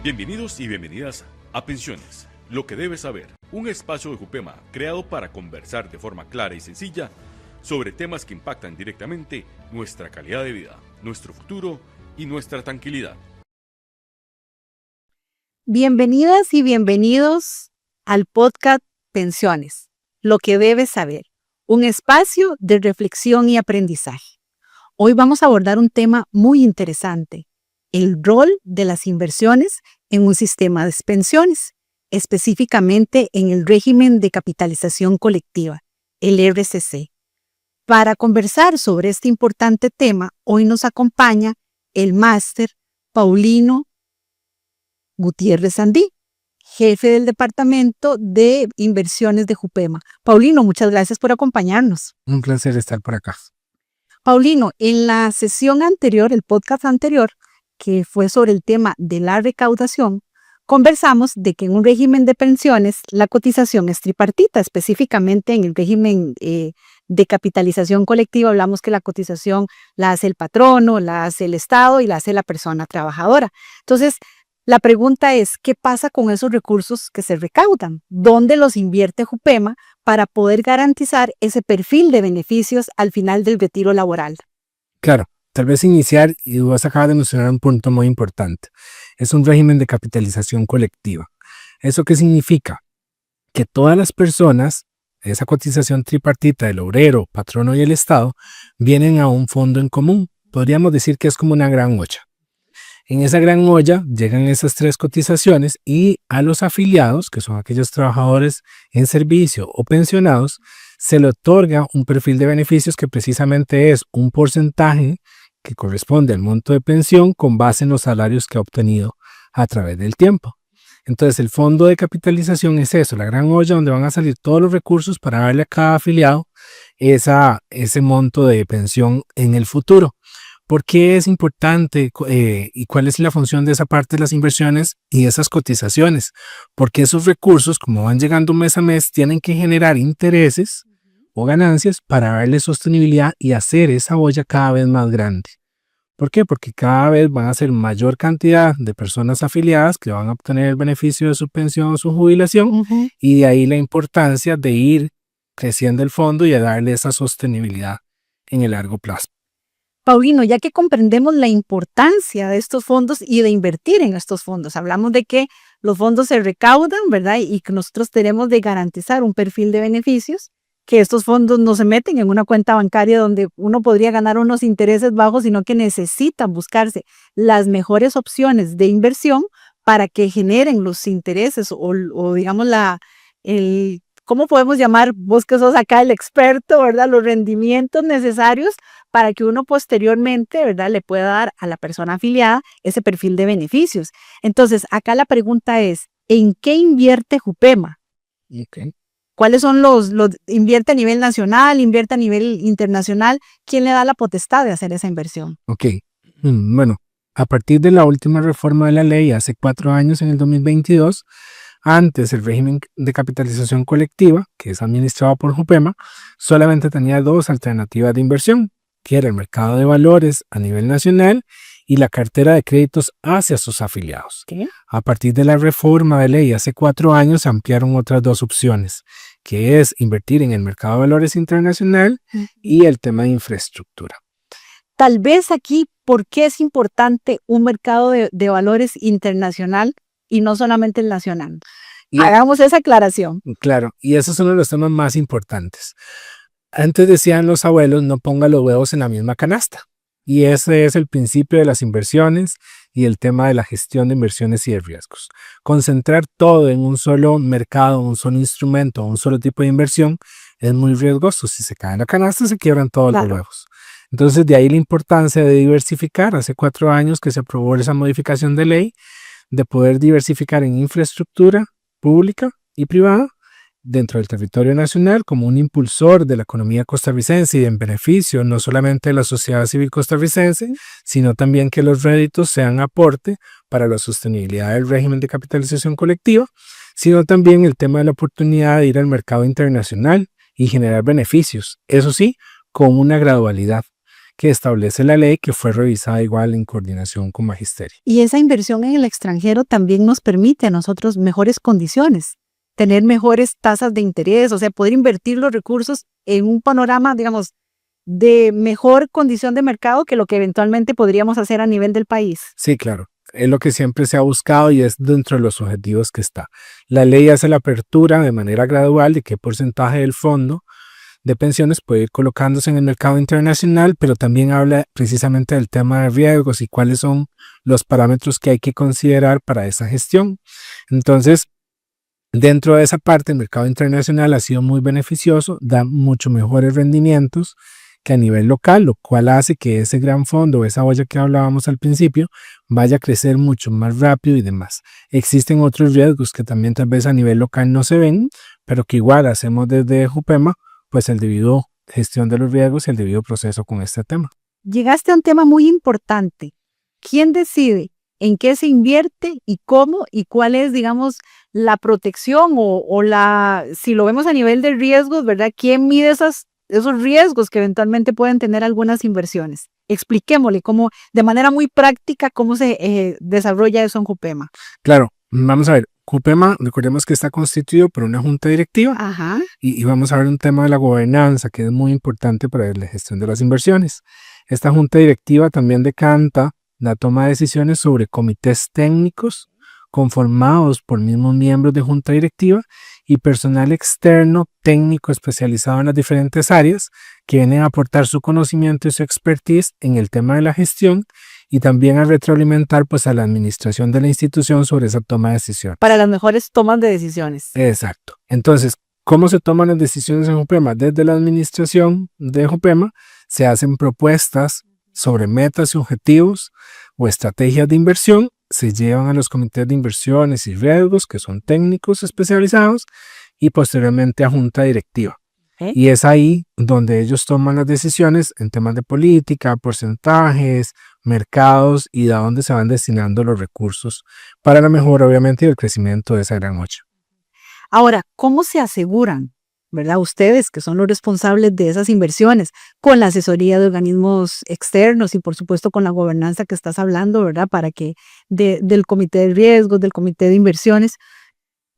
Bienvenidos y bienvenidas a Pensiones, lo que debes saber, un espacio de Jupema creado para conversar de forma clara y sencilla sobre temas que impactan directamente nuestra calidad de vida, nuestro futuro y nuestra tranquilidad. Bienvenidas y bienvenidos al podcast Pensiones, lo que debes saber, un espacio de reflexión y aprendizaje. Hoy vamos a abordar un tema muy interesante, el rol de las inversiones en un sistema de pensiones, específicamente en el régimen de capitalización colectiva, el RCC. Para conversar sobre este importante tema, hoy nos acompaña el máster Paulino Gutiérrez Sandí, jefe del Departamento de Inversiones de Jupema. Paulino, muchas gracias por acompañarnos. Un placer estar por acá. Paulino, en la sesión anterior, el podcast anterior, que fue sobre el tema de la recaudación, conversamos de que en un régimen de pensiones la cotización es tripartita, específicamente en el régimen de capitalización colectiva hablamos que la cotización la hace el patrono, la hace el Estado y la hace la persona trabajadora. Entonces, la pregunta es, ¿qué pasa con esos recursos que se recaudan? ¿Dónde los invierte Jupema para poder garantizar ese perfil de beneficios al final del retiro laboral? Claro, tal vez iniciar, y vos acabas de mencionar un punto muy importante, es un régimen de capitalización colectiva. ¿Eso qué significa? Que todas las personas, esa cotización tripartita del obrero, patrono y el Estado, vienen a un fondo en común. Podríamos decir que es como una gran olla. En esa gran olla llegan esas tres cotizaciones y a los afiliados, que son aquellos trabajadores en servicio o pensionados, se le otorga un perfil de beneficios que precisamente es un porcentaje que corresponde al monto de pensión con base en los salarios que ha obtenido a través del tiempo. Entonces el fondo de capitalización es eso, la gran olla donde van a salir todos los recursos para darle a cada afiliado ese monto de pensión en el futuro. ¿Por qué es importante y cuál es la función de esa parte de las inversiones y esas cotizaciones? Porque esos recursos, como van llegando mes a mes, tienen que generar intereses o ganancias para darle sostenibilidad y hacer esa olla cada vez más grande. ¿Por qué? Porque cada vez van a ser mayor cantidad de personas afiliadas que van a obtener el beneficio de su pensión o su jubilación y de ahí la importancia de ir creciendo el fondo y de darle esa sostenibilidad en el largo plazo. Paulino, ya que comprendemos la importancia de estos fondos y de invertir en estos fondos, hablamos de que los fondos se recaudan, ¿verdad? Y que nosotros tenemos de garantizar un perfil de beneficios, que estos fondos no se meten en una cuenta bancaria donde uno podría ganar unos intereses bajos, sino que necesitan buscarse las mejores opciones de inversión para que generen los intereses o digamos, ¿cómo podemos llamar? Vos que sos acá el experto, ¿verdad? Los rendimientos necesarios para que uno posteriormente, ¿verdad? Le pueda dar a la persona afiliada ese perfil de beneficios. Entonces, acá la pregunta es, ¿en qué invierte Jupema? Okay. ¿Cuáles son los invierte a nivel nacional, invierte a nivel internacional? ¿Quién le da la potestad de hacer esa inversión? Ok, bueno, a partir de la última reforma de la ley hace 4 años, en el 2022, antes el régimen de capitalización colectiva, que es administrado por Jupema, solamente tenía 2 alternativas de inversión, que era el mercado de valores a nivel nacional y la cartera de créditos hacia sus afiliados. ¿Qué? A partir de la reforma de ley hace 4 años se ampliaron otras 2 opciones, que es invertir en el mercado de valores internacional y el tema de infraestructura. Tal vez aquí, ¿por qué es importante un mercado de valores internacional y no solamente el nacional? Hagamos esa aclaración. Claro, y ese es uno de los temas más importantes. Antes decían los abuelos, no ponga los huevos en la misma canasta. Y ese es el principio de las inversiones y el tema de la gestión de inversiones y de riesgos. Concentrar todo en un solo mercado, un solo instrumento, un solo tipo de inversión es muy riesgoso. Si se cae en la canasta, se quiebran todos los huevos. Entonces, de ahí la importancia de diversificar. Hace 4 años que se aprobó esa modificación de ley, de poder diversificar en infraestructura pública y privada dentro del territorio nacional como un impulsor de la economía costarricense y en beneficio no solamente de la sociedad civil costarricense, sino también que los réditos sean aporte para la sostenibilidad del régimen de capitalización colectiva, sino también el tema de la oportunidad de ir al mercado internacional y generar beneficios, eso sí, con una gradualidad, que establece la ley, que fue revisada igual en coordinación con Magisterio. Y esa inversión en el extranjero también nos permite a nosotros mejores condiciones, tener mejores tasas de interés, o sea, poder invertir los recursos en un panorama, digamos, de mejor condición de mercado que lo que eventualmente podríamos hacer a nivel del país. Sí, claro. Es lo que siempre se ha buscado y es dentro de los objetivos que está. La ley hace la apertura de manera gradual de qué porcentaje del fondo de pensiones puede ir colocándose en el mercado internacional, pero también habla precisamente del tema de riesgos y cuáles son los parámetros que hay que considerar para esa gestión. Entonces, dentro de esa parte, el mercado internacional ha sido muy beneficioso, da mucho mejores rendimientos que a nivel local, lo cual hace que ese gran fondo, esa olla que hablábamos al principio, vaya a crecer mucho más rápido y demás. Existen otros riesgos que también tal vez a nivel local no se ven, pero que igual hacemos desde Jupema, pues el debido gestión de los riesgos y el debido proceso con este tema. Llegaste a un tema muy importante. ¿Quién decide en qué se invierte y cómo y cuál es, digamos, la protección o la, si lo vemos a nivel de riesgos, ¿verdad? ¿Quién mide esos riesgos que eventualmente pueden tener algunas inversiones? Expliquémosle cómo, de manera muy práctica, cómo se desarrolla eso en Jupema. Claro, vamos a ver. Jupema, recordemos que está constituido por una junta directiva. Ajá. Y vamos a ver un tema de la gobernanza que es muy importante para la gestión de las inversiones. Esta junta directiva también decanta la toma de decisiones sobre comités técnicos conformados por mismos miembros de junta directiva y personal externo técnico especializado en las diferentes áreas que vienen a aportar su conocimiento y su expertise en el tema de la gestión y también a retroalimentar pues a la administración de la institución sobre esa toma de decisiones. Para las mejores tomas de decisiones. Exacto. Entonces, ¿cómo se toman las decisiones en Jupema? Desde la administración de Jupema se hacen propuestas sobre metas y objetivos o estrategias de inversión, se llevan a los comités de inversiones y riesgos que son técnicos especializados y posteriormente a junta directiva. Y es ahí donde ellos toman las decisiones en temas de política, porcentajes, mercados y de dónde se van destinando los recursos para la mejora, obviamente, y el crecimiento de esa gran olla. Ahora, ¿cómo se aseguran, verdad, ustedes que son los responsables de esas inversiones, con la asesoría de organismos externos y por supuesto con la gobernanza que estás hablando, verdad, para que del comité de riesgos, del comité de inversiones,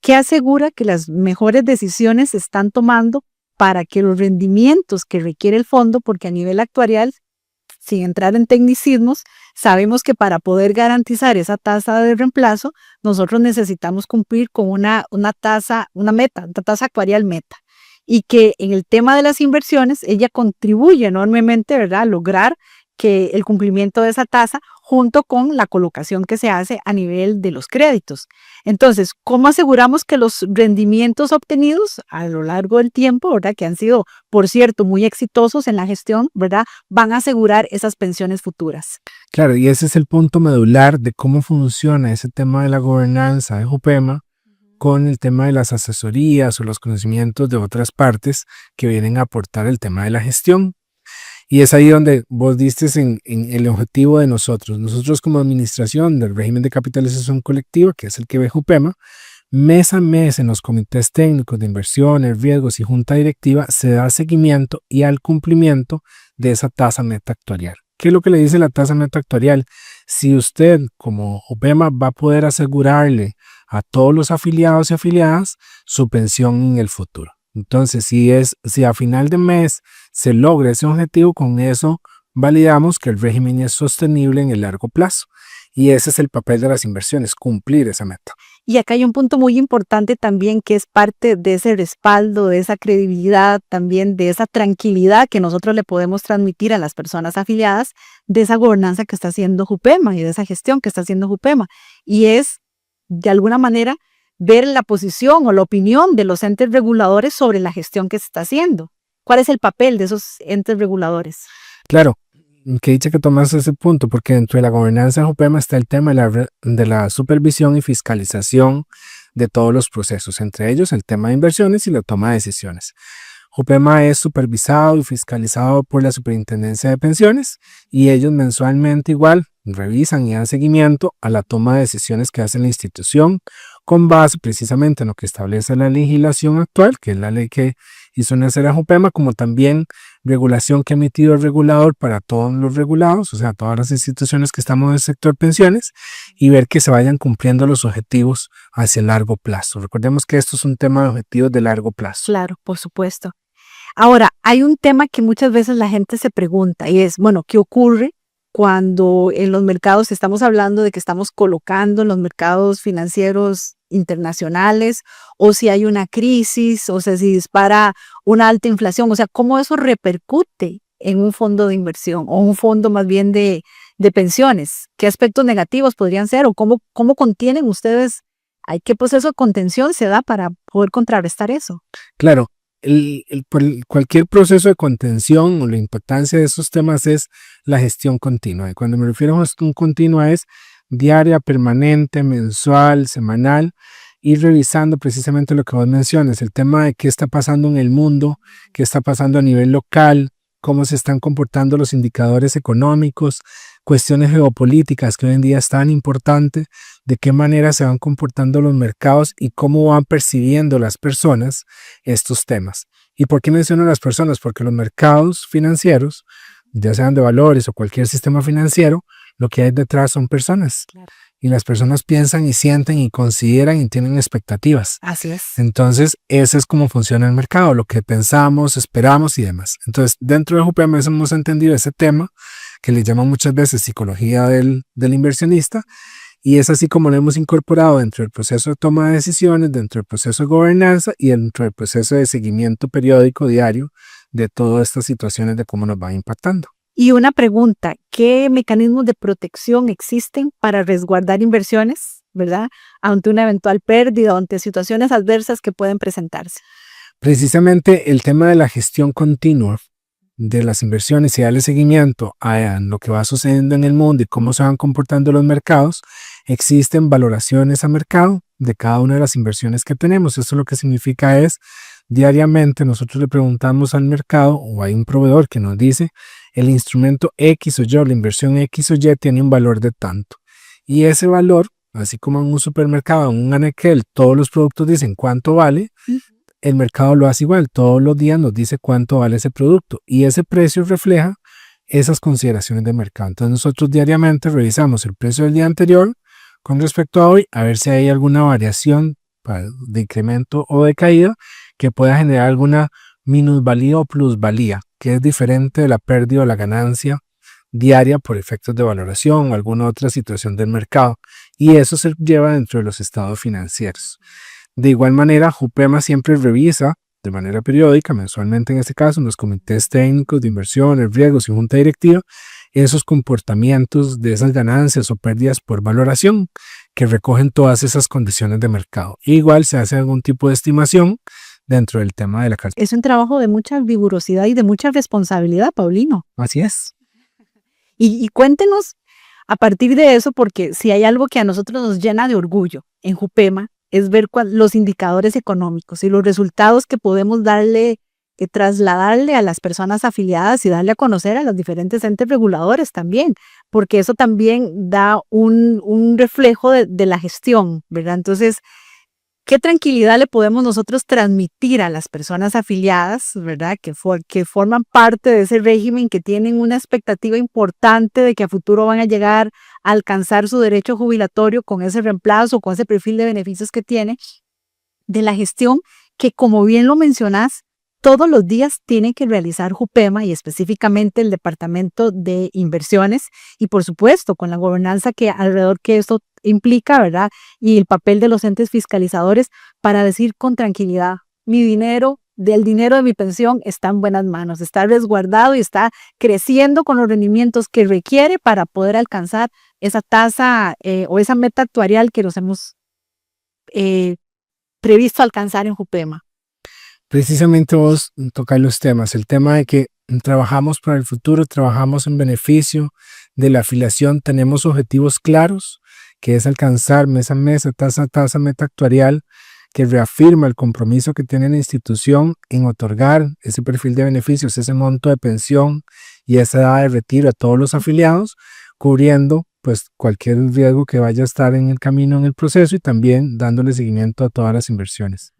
¿qué asegura que las mejores decisiones se están tomando para que los rendimientos que requiere el fondo, porque a nivel actuarial, sin entrar en tecnicismos, sabemos que para poder garantizar esa tasa de reemplazo, nosotros necesitamos cumplir con una tasa actuarial meta? Y que en el tema de las inversiones, ella contribuye enormemente, ¿verdad?, a lograr que el cumplimiento de esa tasa junto con la colocación que se hace a nivel de los créditos. Entonces, ¿cómo aseguramos que los rendimientos obtenidos a lo largo del tiempo, ¿verdad?, que han sido, por cierto, muy exitosos en la gestión, ¿verdad?, van a asegurar esas pensiones futuras? Claro, y ese es el punto medular de cómo funciona ese tema de la gobernanza de Jupema con el tema de las asesorías o los conocimientos de otras partes que vienen a aportar el tema de la gestión. Y es ahí donde vos diste en el objetivo de nosotros. Nosotros como administración del régimen de capitalización colectiva, que es el que ve Jupema, mes a mes en los comités técnicos de inversiones, riesgos y junta directiva se da seguimiento y al cumplimiento de esa tasa meta actuarial. ¿Qué es lo que le dice la tasa meta actuarial? Si usted como Jupema va a poder asegurarle a todos los afiliados y afiliadas su pensión en el futuro. Entonces, si a final de mes se logra ese objetivo, con eso validamos que el régimen es sostenible en el largo plazo. Y ese es el papel de las inversiones, cumplir esa meta. Y acá hay un punto muy importante también que es parte de ese respaldo, de esa credibilidad, también de esa tranquilidad que nosotros le podemos transmitir a las personas afiliadas de esa gobernanza que está haciendo Jupema y de esa gestión que está haciendo Jupema. Y es, de alguna manera, ver la posición o la opinión de los entes reguladores sobre la gestión que se está haciendo. ¿Cuál es el papel de esos entes reguladores? Claro, que dicha que tomas ese punto, porque dentro de la gobernanza de Jupema está el tema de la supervisión y fiscalización de todos los procesos, entre ellos el tema de inversiones y la toma de decisiones. Jupema es supervisado y fiscalizado por la Superintendencia de Pensiones y ellos mensualmente igual revisan y dan seguimiento a la toma de decisiones que hace la institución con base precisamente en lo que establece la legislación actual, que es la ley que hizo nacer a JUPEMA, como también regulación que ha emitido el regulador para todos los regulados, o sea, todas las instituciones que estamos en el sector pensiones, y ver que se vayan cumpliendo los objetivos hacia el largo plazo. Recordemos que esto es un tema de objetivos de largo plazo. Claro, por supuesto. Ahora, hay un tema que muchas veces la gente se pregunta y es, bueno, ¿qué ocurre cuando en los mercados estamos hablando de que estamos colocando en los mercados financieros internacionales, o si hay una crisis, o sea, si dispara una alta inflación, o sea, cómo eso repercute en un fondo de inversión o un fondo más bien de pensiones? ¿Qué aspectos negativos podrían ser o cómo contienen ustedes? ¿Qué proceso de contención se da para poder contrarrestar eso? Claro, cualquier proceso de contención o la importancia de esos temas es la gestión continua. Y cuando me refiero a gestión continua es diaria, permanente, mensual, semanal, ir revisando precisamente lo que vos mencionas, el tema de qué está pasando en el mundo, qué está pasando a nivel local, cómo se están comportando los indicadores económicos, cuestiones geopolíticas que hoy en día es tan importante, de qué manera se van comportando los mercados y cómo van percibiendo las personas estos temas. ¿Y por qué menciono las personas? Porque los mercados financieros, ya sean de valores o cualquier sistema financiero, lo que hay detrás son personas. Claro. Y las personas piensan y sienten y consideran y tienen expectativas. Así es. Entonces, ese es cómo funciona el mercado, lo que pensamos, esperamos y demás. Entonces, dentro de JUPEMA hemos entendido ese tema que le llaman muchas veces psicología del inversionista, y es así como lo hemos incorporado dentro del proceso de toma de decisiones, dentro del proceso de gobernanza y dentro del proceso de seguimiento periódico diario de todas estas situaciones de cómo nos van impactando. Y una pregunta, ¿qué mecanismos de protección existen para resguardar inversiones, verdad, ante una eventual pérdida o ante situaciones adversas que pueden presentarse? Precisamente el tema de la gestión continua de las inversiones y darle seguimiento a lo que va sucediendo en el mundo y cómo se van comportando los mercados. Existen valoraciones a mercado de cada una de las inversiones que tenemos. Eso lo que significa es, diariamente nosotros le preguntamos al mercado, o hay un proveedor que nos dice, el instrumento X o Y, la inversión X o Y tiene un valor de tanto. Y ese valor, así como en un supermercado, en un anaquel, todos los productos dicen cuánto vale, el mercado lo hace igual, todos los días nos dice cuánto vale ese producto y ese precio refleja esas consideraciones de mercado. Entonces nosotros diariamente revisamos el precio del día anterior con respecto a hoy, a ver si hay alguna variación de incremento o de caída que pueda generar alguna minusvalía o plusvalía, que es diferente de la pérdida o la ganancia diaria por efectos de valoración o alguna otra situación del mercado, y eso se lleva dentro de los estados financieros. De igual manera, JUPEMA siempre revisa de manera periódica, mensualmente en este caso, en los comités técnicos de inversiones, riesgos y junta directiva, esos comportamientos de esas ganancias o pérdidas por valoración que recogen todas esas condiciones de mercado. Igual se hace algún tipo de estimación dentro del tema de la cartera. Es un trabajo de mucha rigurosidad y de mucha responsabilidad, Paulino. Así es. Y cuéntenos a partir de eso, porque si hay algo que a nosotros nos llena de orgullo en JUPEMA, es ver los indicadores económicos y los resultados que podemos trasladarle a las personas afiliadas y darle a conocer a los diferentes entes reguladores también, porque eso también da un reflejo de la gestión, ¿verdad? Entonces, ¿qué tranquilidad le podemos nosotros transmitir a las personas afiliadas, ¿verdad? Que forman parte de ese régimen, que tienen una expectativa importante de que a futuro van a llegar a alcanzar su derecho jubilatorio con ese reemplazo, con ese perfil de beneficios que tiene, de la gestión que, como bien lo mencionás, todos los días tiene que realizar JUPEMA y específicamente el Departamento de Inversiones y, por supuesto, con la gobernanza que alrededor que esto implica, ¿verdad? Y el papel de los entes fiscalizadores para decir con tranquilidad, mi dinero, del dinero de mi pensión está en buenas manos, está resguardado y está creciendo con los rendimientos que requiere para poder alcanzar esa tasa o esa meta actuarial que nos hemos previsto alcanzar en JUPEMA. Precisamente vos tocás los temas, el tema de que trabajamos para el futuro, trabajamos en beneficio de la afiliación, tenemos objetivos claros, que es alcanzar mes a mes tasa meta actuarial, que reafirma el compromiso que tiene la institución en otorgar ese perfil de beneficios, ese monto de pensión y esa edad de retiro a todos los afiliados, cubriendo pues cualquier riesgo que vaya a estar en el camino, en el proceso, y también dándole seguimiento a todas las inversiones.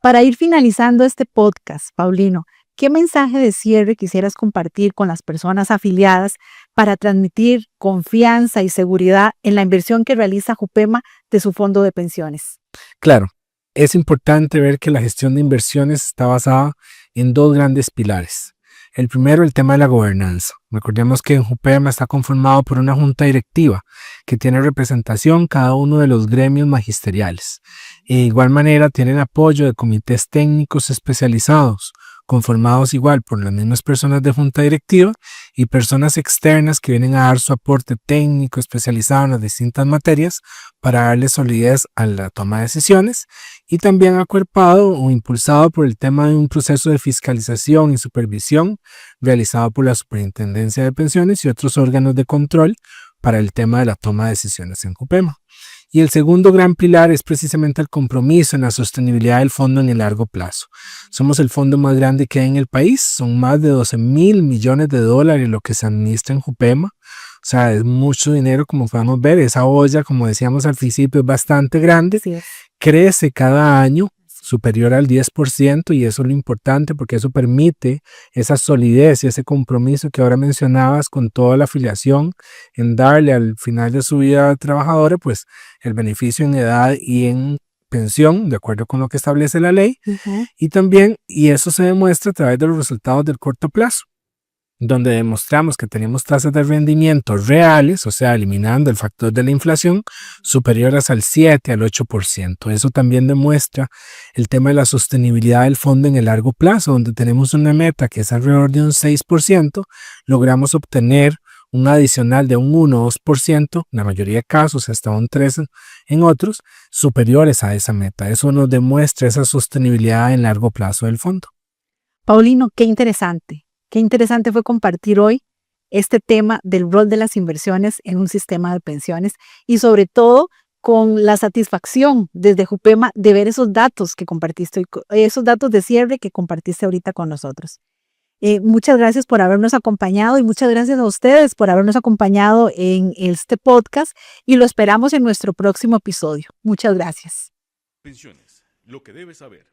Para ir finalizando este podcast, Paulino, ¿qué mensaje de cierre quisieras compartir con las personas afiliadas para transmitir confianza y seguridad en la inversión que realiza Jupema de su fondo de pensiones? Claro, es importante ver que la gestión de inversiones está basada en dos grandes pilares. El primero, el tema de la gobernanza. Recordemos que en Jupema está conformado por una junta directiva que tiene representación cada uno de los gremios magisteriales. De igual manera tienen apoyo de comités técnicos especializados, conformados igual por las mismas personas de junta directiva y personas externas que vienen a dar su aporte técnico especializado en las distintas materias para darle solidez a la toma de decisiones, y también acuerpado o impulsado por el tema de un proceso de fiscalización y supervisión realizado por la Superintendencia de Pensiones y otros órganos de control para el tema de la toma de decisiones en Jupema. Y el segundo gran pilar es precisamente el compromiso en la sostenibilidad del fondo en el largo plazo. Somos el fondo más grande que hay en el país, son más de 12.000 millones de dólares lo que se administra en Jupema. O sea, es mucho dinero, como podemos ver. Esa olla, como decíamos al principio, es bastante grande. Sí. Crece cada año, superior al 10%, y eso es lo importante porque eso permite esa solidez y ese compromiso que ahora mencionabas con toda la afiliación en darle al final de su vida trabajadora pues el beneficio en edad y en pensión de acuerdo con lo que establece la ley. Y también, y eso se demuestra a través de los resultados del corto plazo, donde demostramos que tenemos tasas de rendimiento reales, o sea, eliminando el factor de la inflación, superiores al 7 al 8%. Eso también demuestra el tema de la sostenibilidad del fondo en el largo plazo, donde tenemos una meta que es alrededor de un 6%, logramos obtener un adicional de un 1 o 2%, en la mayoría de casos hasta un 3% en otros, superiores a esa meta. Eso nos demuestra esa sostenibilidad en largo plazo del fondo. Paulino, qué interesante. Qué interesante fue compartir hoy este tema del rol de las inversiones en un sistema de pensiones y sobre todo con la satisfacción desde Jupema de ver esos datos que compartiste, esos datos de cierre que compartiste ahorita con nosotros. Muchas gracias por habernos acompañado y muchas gracias a ustedes por habernos acompañado en este podcast y lo esperamos en nuestro próximo episodio. Muchas gracias. Pensiones, lo que debes saber.